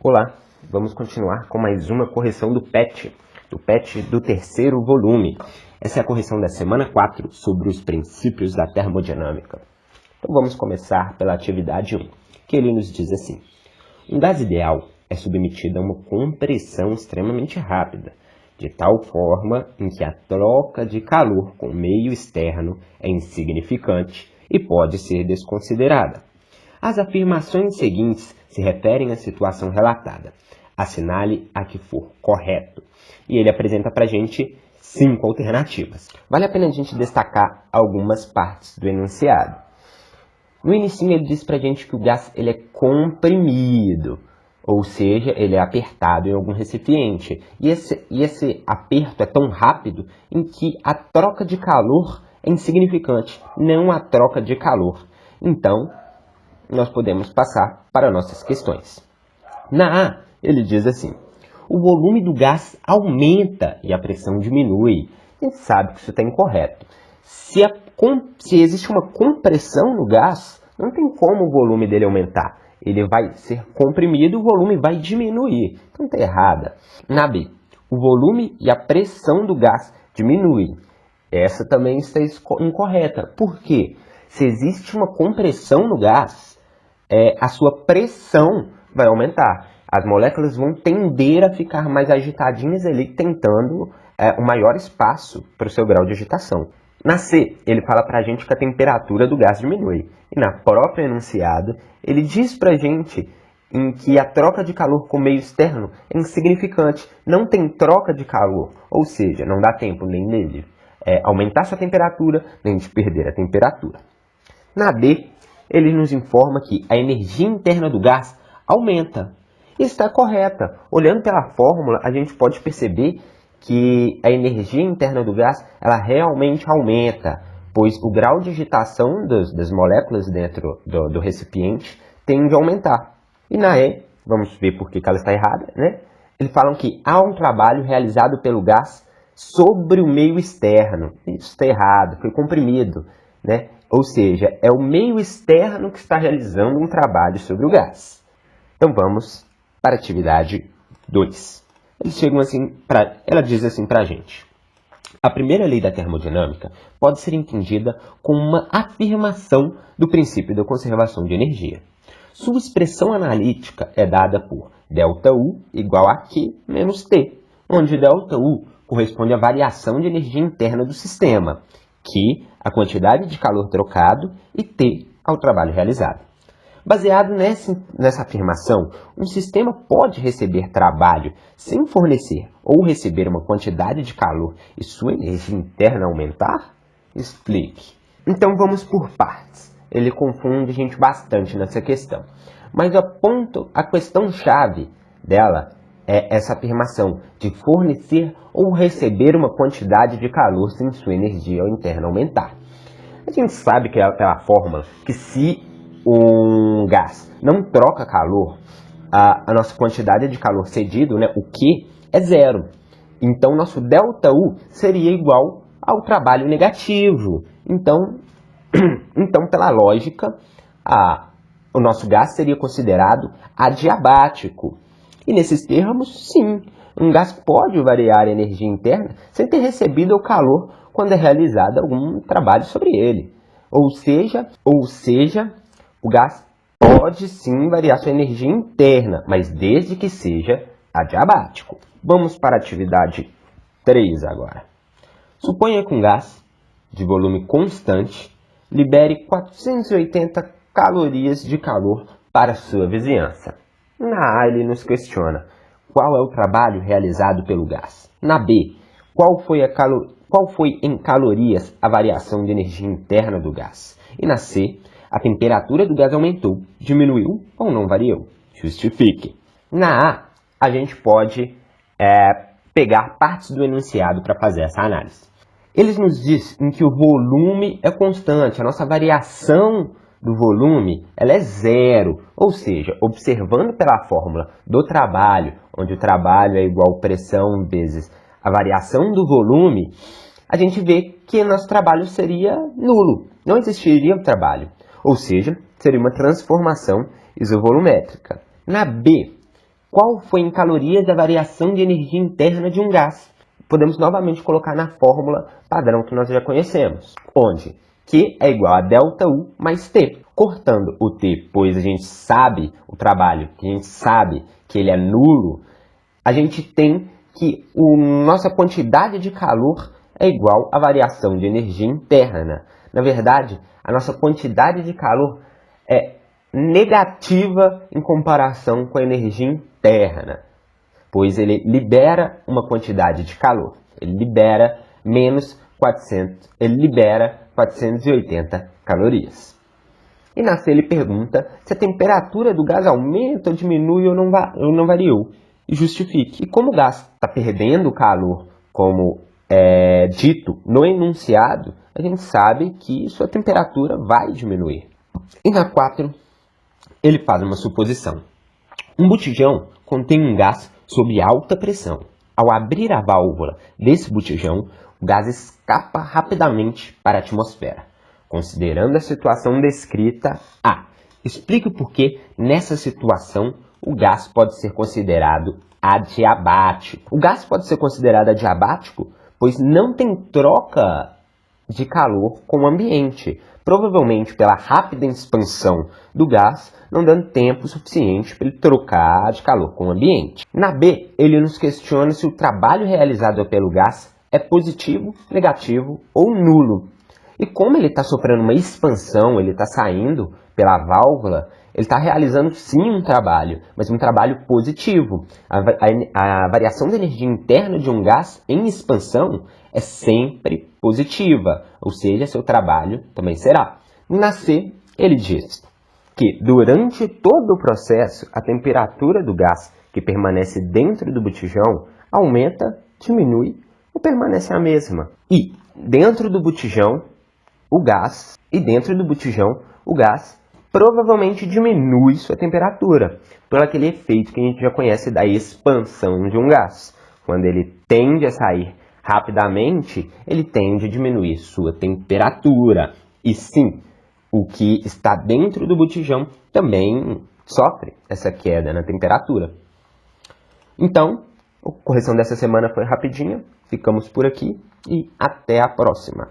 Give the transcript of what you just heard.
Olá, vamos continuar com mais uma correção do PET do terceiro volume. Essa é a correção da semana 4 sobre os princípios da termodinâmica. Então vamos começar pela atividade 1, que ele nos diz assim: um gás ideal é submetido a uma compressão extremamente rápida, de tal forma em que a troca de calor com o meio externo é insignificante e pode ser desconsiderada. As afirmações seguintes se referem à situação relatada. Assinale a que for correto. E ele apresenta para a gente 5 alternativas. Vale a pena a gente destacar algumas partes do enunciado. No início ele diz para a gente que o gás ele é comprimido, ou seja, ele é apertado em algum recipiente. E esse aperto é tão rápido em que a troca de calor é insignificante, não a troca de calor. Então, nós podemos passar para nossas questões. Na A, ele diz assim: o volume do gás aumenta e a pressão diminui. A gente sabe que isso está incorreto. Se existe uma compressão no gás, não tem como o volume dele aumentar. Ele vai ser comprimido, o volume vai diminuir. Então está errada. Na B, o volume e a pressão do gás diminuem. Essa também está incorreta. Por quê? Se existe uma compressão no gás, a sua pressão vai aumentar. As moléculas vão tender a ficar mais agitadinhas ali, tentando um maior espaço para o seu grau de agitação. Na C, ele fala para a gente que a temperatura do gás diminui. E na própria enunciado, ele diz para a gente em que a troca de calor com o meio externo é insignificante. Não tem troca de calor, ou seja, não dá tempo nem dele aumentar sua temperatura, nem de perder a temperatura. Na D, ele nos informa que a energia interna do gás aumenta. Isso está correta. Olhando pela fórmula, a gente pode perceber que a energia interna do gás ela realmente aumenta, pois o grau de agitação das moléculas dentro do recipiente tende a aumentar. E na E, vamos ver por que ela está errada, né? Eles falam que há um trabalho realizado pelo gás sobre o meio externo. Isso está errado, foi comprimido, né? Ou seja, é o meio externo que está realizando um trabalho sobre o gás. Então vamos para a atividade 2. Ela diz assim para a gente: a primeira lei da termodinâmica pode ser entendida como uma afirmação do princípio da conservação de energia. Sua expressão analítica é dada por ΔU igual a Q menos T, onde ΔU corresponde à variação de energia interna do sistema, Q a quantidade de calor trocado e T ao trabalho realizado. Baseado nessa afirmação, um sistema pode receber trabalho sem fornecer ou receber uma quantidade de calor e sua energia interna aumentar? Explique. Então vamos por partes. Ele confunde a gente bastante nessa questão. Mas a questão-chave dela é essa afirmação de fornecer ou receber uma quantidade de calor sem sua energia interna aumentar. A gente sabe que pela fórmula que se um gás não troca calor, a nossa quantidade de calor cedido, né, o Q, é zero. Então, nosso ΔU seria igual ao trabalho negativo. Então pela lógica, o nosso gás seria considerado adiabático. E nesses termos, sim, um gás pode variar a energia interna sem ter recebido o calor quando é realizado algum trabalho sobre ele. Ou seja, o gás pode sim variar sua energia interna, mas desde que seja adiabático. Vamos para a atividade 3 agora. Suponha que um gás de volume constante libere 480 calorias de calor para sua vizinhança. Na A, ele nos questiona qual é o trabalho realizado pelo gás. Na B, qual foi em calorias a variação de energia interna do gás. E na C, a temperatura do gás aumentou, diminuiu ou não variou. Justifique. Na A, a gente pode pegar partes do enunciado para fazer essa análise. Eles nos dizem que o volume é constante, a nossa variação do volume ela é zero, ou seja, observando pela fórmula do trabalho, onde o trabalho é igual pressão vezes a variação do volume, a gente vê que nosso trabalho seria nulo, não existiria o trabalho, ou seja, seria uma transformação isovolumétrica. Na B, Qual foi em calorias a variação de energia interna de um gás? Podemos novamente colocar na fórmula padrão que nós já conhecemos, onde Q é igual a ΔU mais T. Cortando o T, pois a gente sabe o trabalho, que a gente sabe que ele é nulo, a gente tem que nossa quantidade de calor é igual à variação de energia interna. Na verdade, a nossa quantidade de calor é negativa em comparação com a energia interna, pois ele libera uma quantidade de calor. Ele libera 480 calorias. E na C ele pergunta se a temperatura do gás aumenta ou diminui ou não variou. E justifique. E como o gás está perdendo calor, como dito no enunciado, a gente sabe que sua temperatura vai diminuir. E na 4, ele faz uma suposição. Um botijão contém um gás sob alta pressão. Ao abrir a válvula desse botijão, o gás escapa rapidamente para a atmosfera. Considerando a situação descrita, A. Explique o porquê, nessa situação, o gás pode ser considerado adiabático. O gás pode ser considerado adiabático, pois não tem troca de calor com o ambiente, provavelmente pela rápida expansão do gás, não dando tempo suficiente para ele trocar de calor com o ambiente. Na B, ele nos questiona se o trabalho realizado pelo gás é positivo, negativo ou nulo. E como ele está sofrendo uma expansão, ele está saindo pela válvula, ele está realizando sim um trabalho, mas um trabalho positivo. A variação da energia interna de um gás em expansão é sempre positiva, ou seja, seu trabalho também será. Na C, ele diz que durante todo o processo, a temperatura do gás que permanece dentro do botijão aumenta, diminui ou permanece a mesma. E dentro do botijão, o gás provavelmente diminui sua temperatura, por aquele efeito que a gente já conhece da expansão de um gás. Quando ele tende a sair rapidamente, ele tende a diminuir sua temperatura. E sim, o que está dentro do botijão também sofre essa queda na temperatura. Então, a correção dessa semana foi rapidinha, ficamos por aqui e até a próxima.